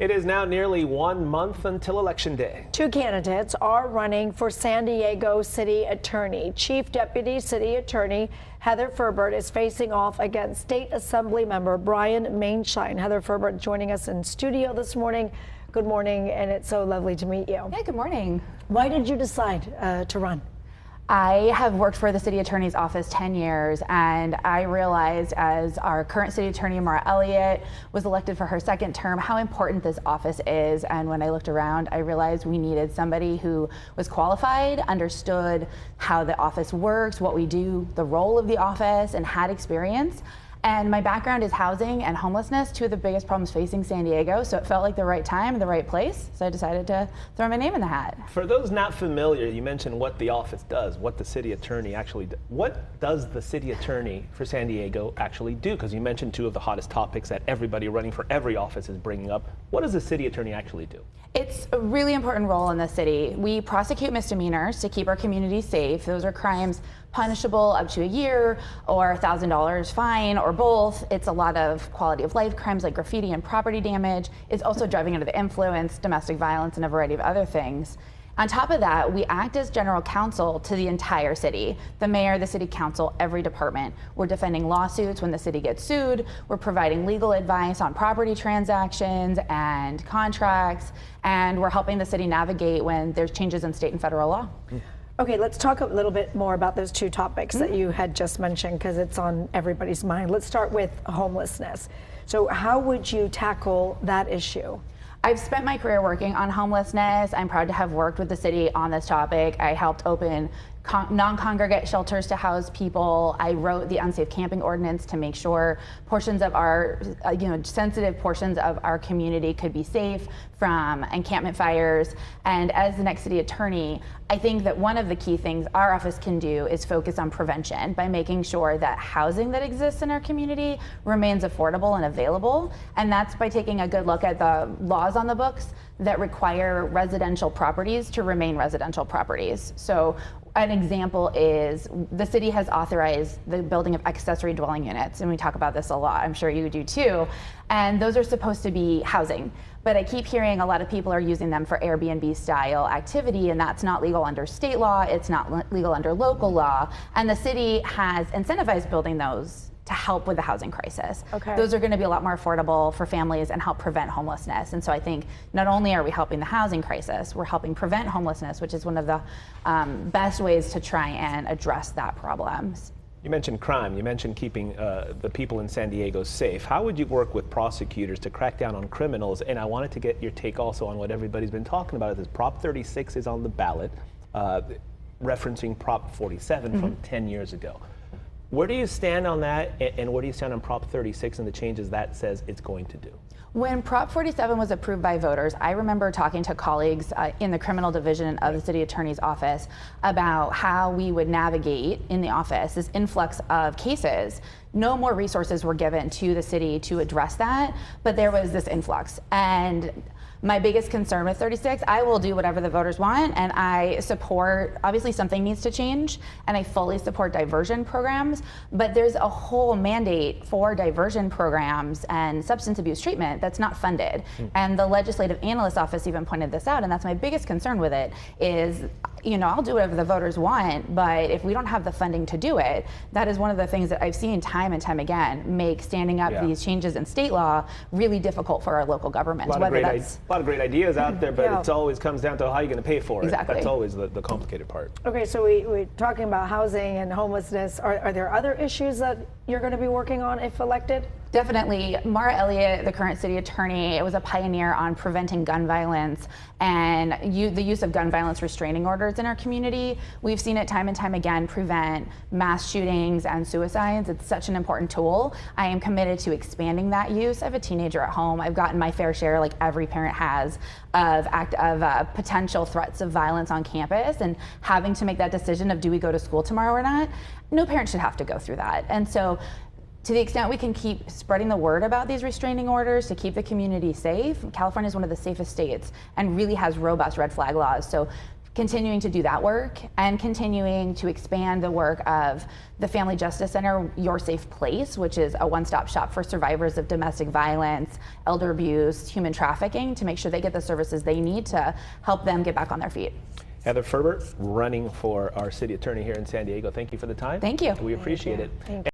It is now nearly 1 month until Election Day. Two candidates are running for San Diego City Attorney. Chief Deputy City Attorney Heather Ferbet is facing off against State Assembly member Brian Mainshine. Heather Ferbet joining us in studio this morning. Good morning, and it's so lovely to meet you. Yeah, good morning. Why did you decide to run? I have worked for the city attorney's office 10 years, and I realized as our current city attorney, Maura Elliott, was elected for her second term, how important this office is. And when I looked around, I realized we needed somebody who was qualified, understood how the office works, what we do, the role of the office, and had experience. And my background is housing and homelessness, two of the biggest problems facing San Diego. So it felt like the right time, the right place. So I decided to throw my name in the hat. For those not familiar, you mentioned what the office does, what the city attorney actually does. What does the city attorney for San Diego actually do? Because you mentioned two of the hottest topics that everybody running for every office is bringing up. What does the city attorney actually do? It's a really important role in the city. We prosecute misdemeanors to keep our community safe. Those are crimes punishable up to a year or $1,000 fine or both. It's a lot of quality of life crimes like graffiti and property damage. It's also driving under the influence, domestic violence, and a variety of other things. On top of that, we act as general counsel to the entire city. The mayor, the city council, every department. We're defending lawsuits when the city gets sued. We're providing legal advice on property transactions and contracts. And we're helping the city navigate when there's changes in state and federal law. Okay, let's talk a little bit more about those two topics that you had just mentioned, because it's on everybody's mind. Let's start with homelessness. So how would you tackle that issue? I've spent my career working on homelessness. I'm proud to have worked with the city on this topic. I helped open non-congregate shelters to house people. I wrote the unsafe camping ordinance to make sure portions of our, sensitive portions of our community could be safe from encampment fires. And as the next city attorney, I think that one of the key things our office can do is focus on prevention by making sure that housing that exists in our community remains affordable and available. And that's by taking a good look at the laws on the books that require residential properties to remain residential properties. So an example is the city has authorized the building of accessory dwelling units, and we talk about this a lot, I'm sure you do too, and those are supposed to be housing. But I keep hearing a lot of people are using them for Airbnb style activity, and that's not legal under state law, it's not legal under local law, and the city has incentivized building those to help with the housing crisis. Okay. Those are going to be a lot more affordable for families and help prevent homelessness. And so I think not only are we helping the housing crisis, we're helping prevent homelessness, which is one of the best ways to try and address that problem. You mentioned crime. You mentioned keeping the people in San Diego safe. How would you work with prosecutors to crack down on criminals? And I wanted to get your take also on what everybody's been talking about. Is Prop 36 is on the ballot, referencing Prop 47 from 10 years ago. Where do you stand on that, and where do you stand on Prop 36 and the changes that says it's going to do? When Prop 47 was approved by voters, I remember talking to colleagues in the criminal division of the city attorney's office about how we would navigate in the office this influx of cases. No more resources were given to the city to address that, but there was this influx. And my biggest concern with 36, I will do whatever the voters want, and I support, obviously something needs to change, and I fully support diversion programs, but there's a whole mandate for diversion programs and substance abuse treatment that's not funded. And the legislative analyst office even pointed this out, and that's my biggest concern with it is, I'll do whatever the voters want, but if we don't have the funding to do it, that is one of the things that I've seen time and time again make standing up these changes in state law really difficult for our local governments. A lot of great ideas out there, but it always comes down to how you're going to pay for it. Exactly. That's always the complicated part. Okay, so we're talking about housing and homelessness. Are there other issues that you're going to be working on if elected? Definitely. Maura Elliott, the current city attorney, was a pioneer on preventing gun violence and the use of gun violence restraining orders in our community. We've seen it time and time again prevent mass shootings and suicides. It's such an important tool. I am committed to expanding that use. I have a teenager at home. I've gotten my fair share, like every parent has, of potential threats of violence on campus, and having to make that decision of do we go to school tomorrow or not. No parent should have to go through that. And so to the extent we can keep spreading the word about these restraining orders to keep the community safe, California is one of the safest states and really has robust red flag laws. So continuing to do that work and continuing to expand the work of the Family Justice Center, Your Safe Place, which is a one-stop shop for survivors of domestic violence, elder abuse, human trafficking, to make sure they get the services they need to help them get back on their feet. Heather Ferbet, running for our city attorney here in San Diego. Thank you for the time. Thank you. We appreciate it.